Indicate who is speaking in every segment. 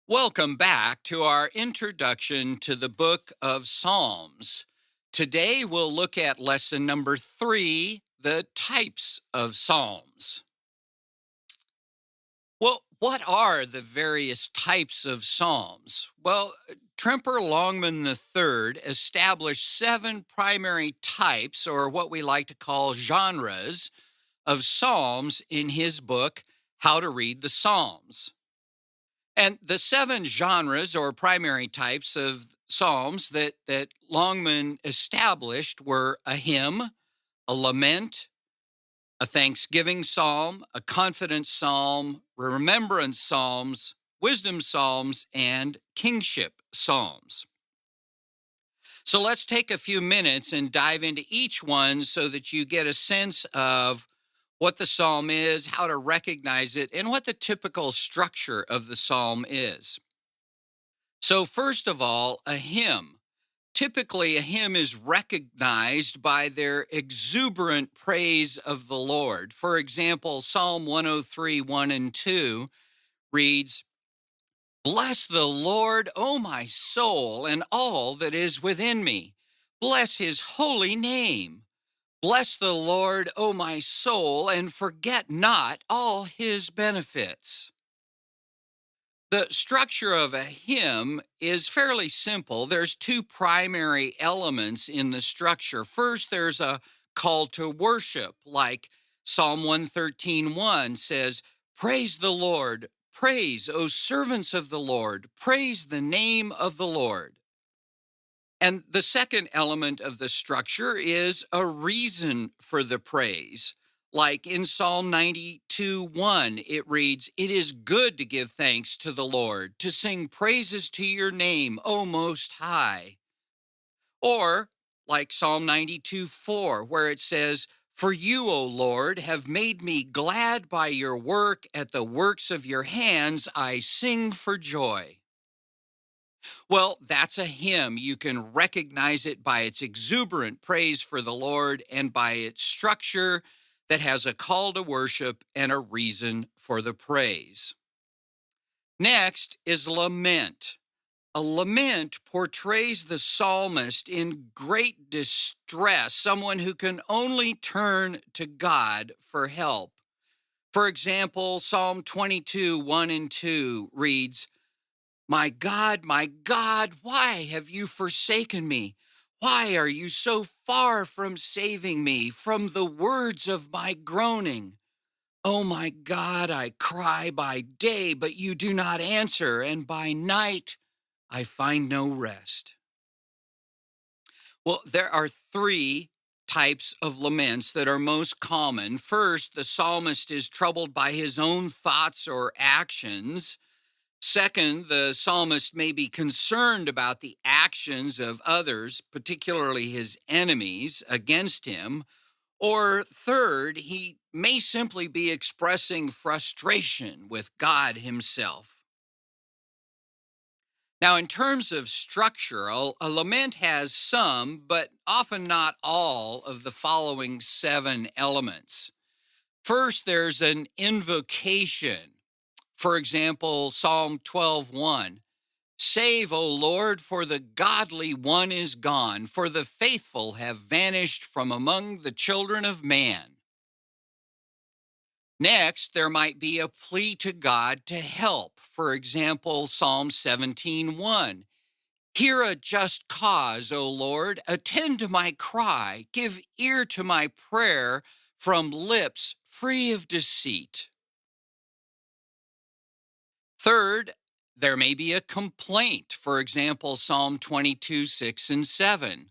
Speaker 1: Welcome back to our introduction to the book of Psalms. Today we'll look at lesson number 3, the types of Psalms. Well, what are the various types of Psalms? Well, Tremper Longman III established 7 primary types, or what we like to call genres, of Psalms in his book, How to Read the Psalms. And the 7 genres or primary types of psalms that Longman established were a hymn, a lament, a thanksgiving psalm, a confidence psalm, remembrance psalms, wisdom psalms, and kingship psalms. So let's take a few minutes and dive into each one so that you get a sense of what the psalm is, how to recognize it, and what the typical structure of the psalm is. So, first of all, a hymn. Typically, a hymn is recognized by their exuberant praise of the Lord. For example, Psalm 103, 1 and 2 reads, "Bless the Lord, O my soul, and all that is within me. Bless his holy name. Bless the Lord, O my soul, and forget not all his benefits." The structure of a hymn is fairly simple. There's 2 primary elements in the structure. First, there's a call to worship, like Psalm 113:1 says, "Praise the Lord, praise, O servants of the Lord, praise the name of the Lord." And the second element of the structure is a reason for the praise. Like in Psalm 92:1, it reads, "It is good to give thanks to the Lord, to sing praises to your name, O Most High." Or like Psalm 92:4, where it says, "For you, O Lord, have made me glad by your work. At the works of your hands, I sing for joy." Well, that's a hymn. You can recognize it by its exuberant praise for the Lord and by its structure that has a call to worship and a reason for the praise. Next is lament. A lament portrays the psalmist in great distress, someone who can only turn to God for help. For example, Psalm 22, 1 and 2 reads, my God, why have you forsaken me? Why are you so far from saving me from the words of my groaning? Oh my God, I cry by day, but you do not answer, and by night I find no rest." Well, there are 3 types of laments that are most common. First, the psalmist is troubled by his own thoughts or actions. Second, the psalmist may be concerned about the actions of others, particularly his enemies, against him. Or third, he may simply be expressing frustration with God himself. Now, in terms of structure, a lament has some, but often not all, of the following 7 elements. First, there's an invocation. For example, Psalm 12:1. "Save, O Lord, for the godly one is gone, for the faithful have vanished from among the children of man." Next, there might be a plea to God to help. For example, Psalm 17:1. "Hear a just cause, O Lord, attend to my cry, give ear to my prayer from lips free of deceit." Third, there may be a complaint. For example, Psalm 22, 6 and 7.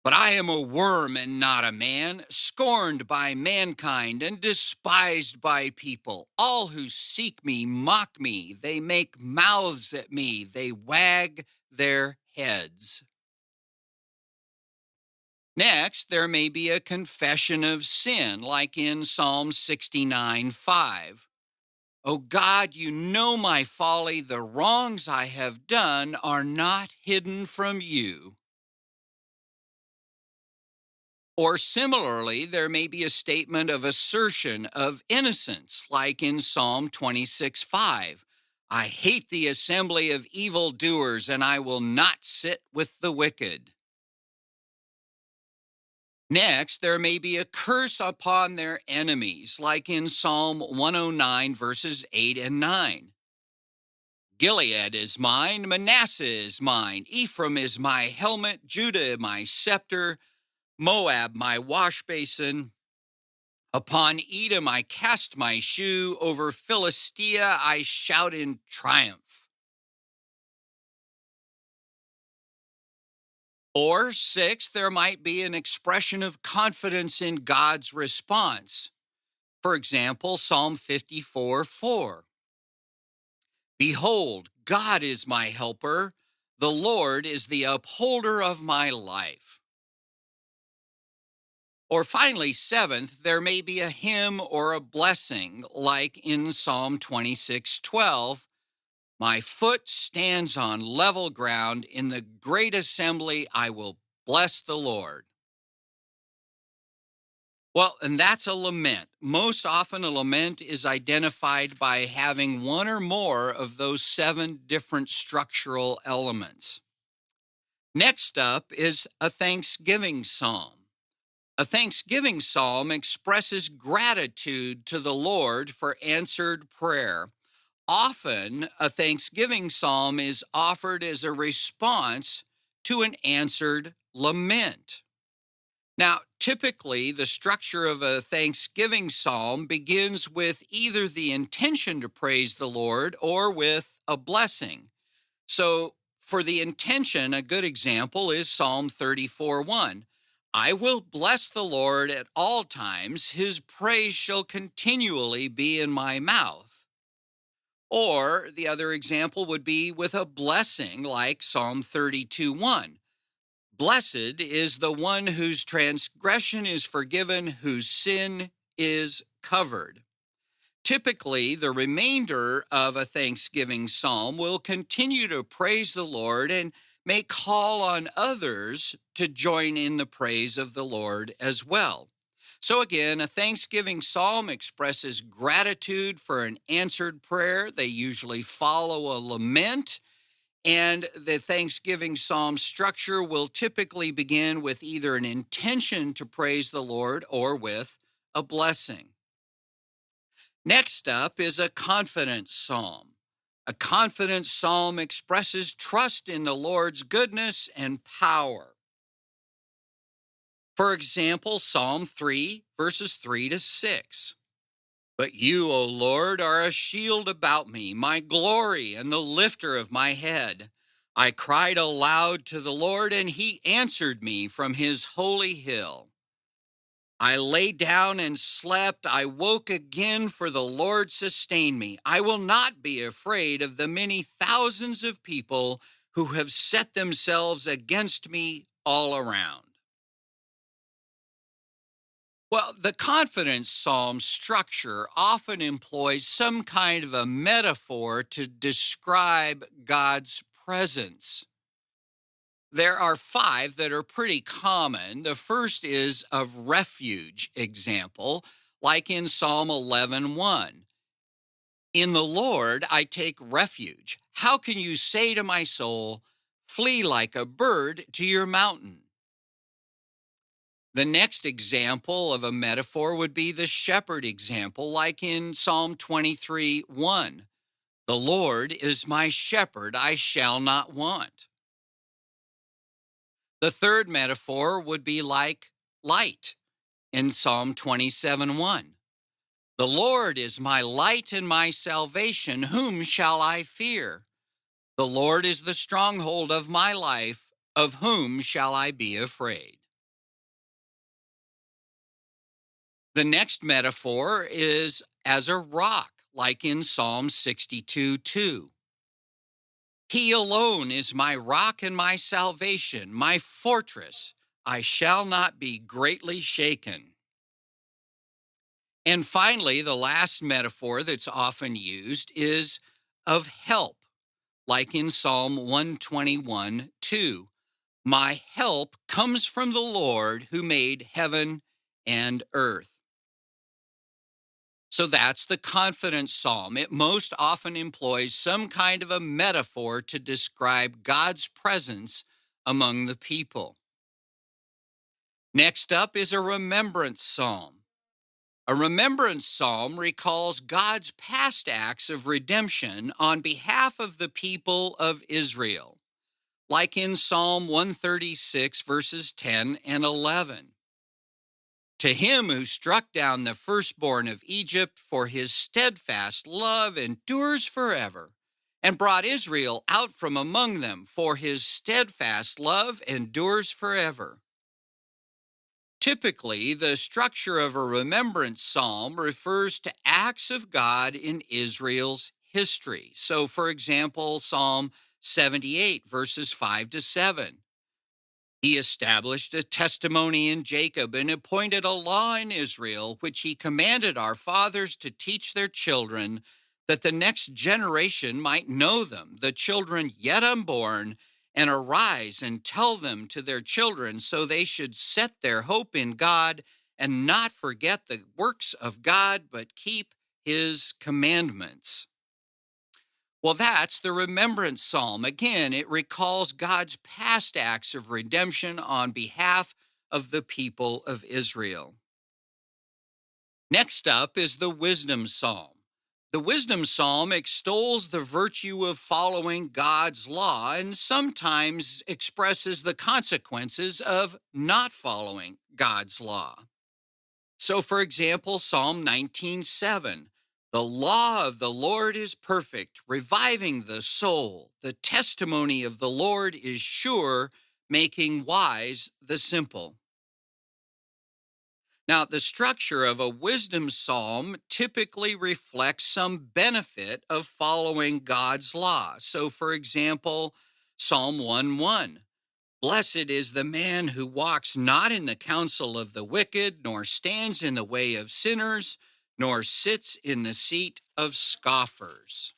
Speaker 1: "But I am a worm and not a man, scorned by mankind and despised by people. All who seek me mock me. They make mouths at me. They wag their heads." Next, there may be a confession of sin, like in Psalm 69:5. "O God, you know my folly. The wrongs I have done are not hidden from you." Or similarly, there may be a statement of assertion of innocence, like in Psalm 26:5. I hate the assembly of evildoers, and I will not sit with the wicked. Next, there may be a curse upon their enemies, like in Psalm 109, verses 8 and 9. Gilead is mine, Manasseh is mine, Ephraim is my helmet, Judah my scepter, Moab my wash basin. Upon Edom I cast my shoe, over Philistia I shout in triumph. Or six, there might be an expression of confidence in God's response. For example, Psalm 54:4. Behold, God is my helper. The Lord is the upholder of my life. Or finally, seventh, there may be a hymn or a blessing, like in Psalm 26:12. My foot stands on level ground. In the great assembly, I will bless the Lord. Well, and that's a lament. Most often, a lament is identified by having one or more of those seven different structural elements. Next up is a thanksgiving psalm. A thanksgiving psalm expresses gratitude to the Lord for answered prayer. Often, a thanksgiving psalm is offered as a response to an answered lament. Now, typically, the structure of a thanksgiving psalm begins with either the intention to praise the Lord or with a blessing. So, for the intention, a good example is Psalm 34:1. I will bless the Lord at all times, his praise shall continually be in my mouth. Or the other example would be with a blessing like Psalm 32:1. Blessed is the one whose transgression is forgiven, whose sin is covered. Typically, the remainder of a thanksgiving psalm will continue to praise the Lord and may call on others to join in the praise of the Lord as well. So, again, a thanksgiving psalm expresses gratitude for an answered prayer. They usually follow a lament. And the Thanksgiving psalm structure will typically begin with either an intention to praise the Lord or with a blessing. Next up is a confidence psalm. A confidence psalm expresses trust in the Lord's goodness and power. For example, Psalm 3, verses 3 to 6. But you, O Lord, are a shield about me, my glory and the lifter of my head. I cried aloud to the Lord, and he answered me from his holy hill. I lay down and slept. I woke again, for the Lord sustained me. I will not be afraid of the many thousands of people who have set themselves against me all around. Well, the confidence psalm structure often employs some kind of a metaphor to describe God's presence. There are five that are pretty common. The first is of refuge example, like in Psalm 11:1. In the Lord I take refuge. How can you say to my soul, flee like a bird to your mountain? The next example of a metaphor would be the shepherd example, like in Psalm 23:1. The Lord is my shepherd, I shall not want. The third metaphor would be like light in Psalm 27:1. The Lord is my light and my salvation. Whom shall I fear? The Lord is the stronghold of my life. Of whom shall I be afraid? The next metaphor is as a rock, like in Psalm 62:2. He alone is my rock and my salvation, my fortress. I shall not be greatly shaken. And finally, the last metaphor that's often used is of help, like in Psalm 121:2. My help comes from the Lord who made heaven and earth. So that's the confidence psalm. It most often employs some kind of a metaphor to describe God's presence among the people. Next up is a remembrance psalm. A remembrance psalm recalls God's past acts of redemption on behalf of the people of Israel, like in Psalm 136, verses 10 and 11. To him who struck down the firstborn of Egypt, for his steadfast love endures forever, and brought Israel out from among them, for his steadfast love endures forever. Typically, the structure of a remembrance psalm refers to acts of God in Israel's history. So, for example, Psalm 78, verses 5 to 7. He established a testimony in Jacob and appointed a law in Israel, which he commanded our fathers to teach their children, that the next generation might know them, the children yet unborn, and arise and tell them to their children, so they should set their hope in God and not forget the works of God, but keep his commandments. Well, that's the remembrance psalm. Again, it recalls God's past acts of redemption on behalf of the people of Israel. Next up is the wisdom psalm. The wisdom psalm extols the virtue of following God's law and sometimes expresses the consequences of not following God's law. So, for example, Psalm 19:7. The law of the Lord is perfect, reviving the soul. The testimony of the Lord is sure, making wise the simple. Now, the structure of a wisdom psalm typically reflects some benefit of following God's law. So, for example, Psalm 1:1. Blessed is the man who walks not in the counsel of the wicked, nor stands in the way of sinners, nor sits in the seat of scoffers.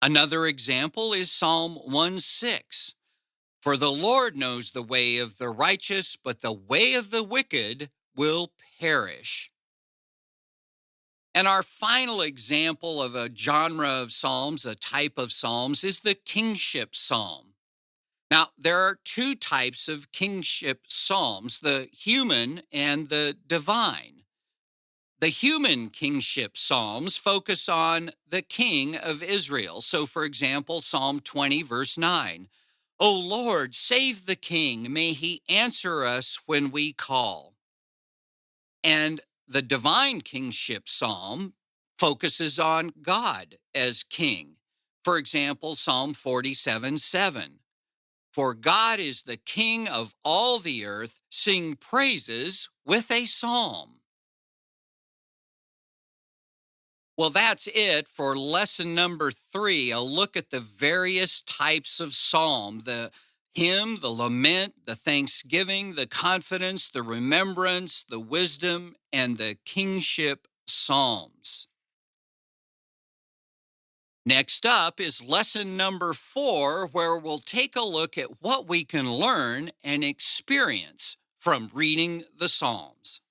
Speaker 1: Another example is Psalm 1:6. For the Lord knows the way of the righteous, but the way of the wicked will perish. And our final example of a genre of psalms, a type of psalms, is the kingship psalm. Now, there are two types of kingship psalms, the human and the divine. The human kingship psalms focus on the king of Israel. So, for example, Psalm 20, verse 9. O Lord, save the king. May he answer us when we call. And the divine kingship psalm focuses on God as king. For example, Psalm 47:7. For God is the king of all the earth. Sing praises with a psalm. Well, that's it for lesson number 3, a look at the various types of psalm, the hymn, the lament, the thanksgiving, the confidence, the remembrance, the wisdom, and the kingship psalms. Next up is lesson number 4, where we'll take a look at what we can learn and experience from reading the Psalms.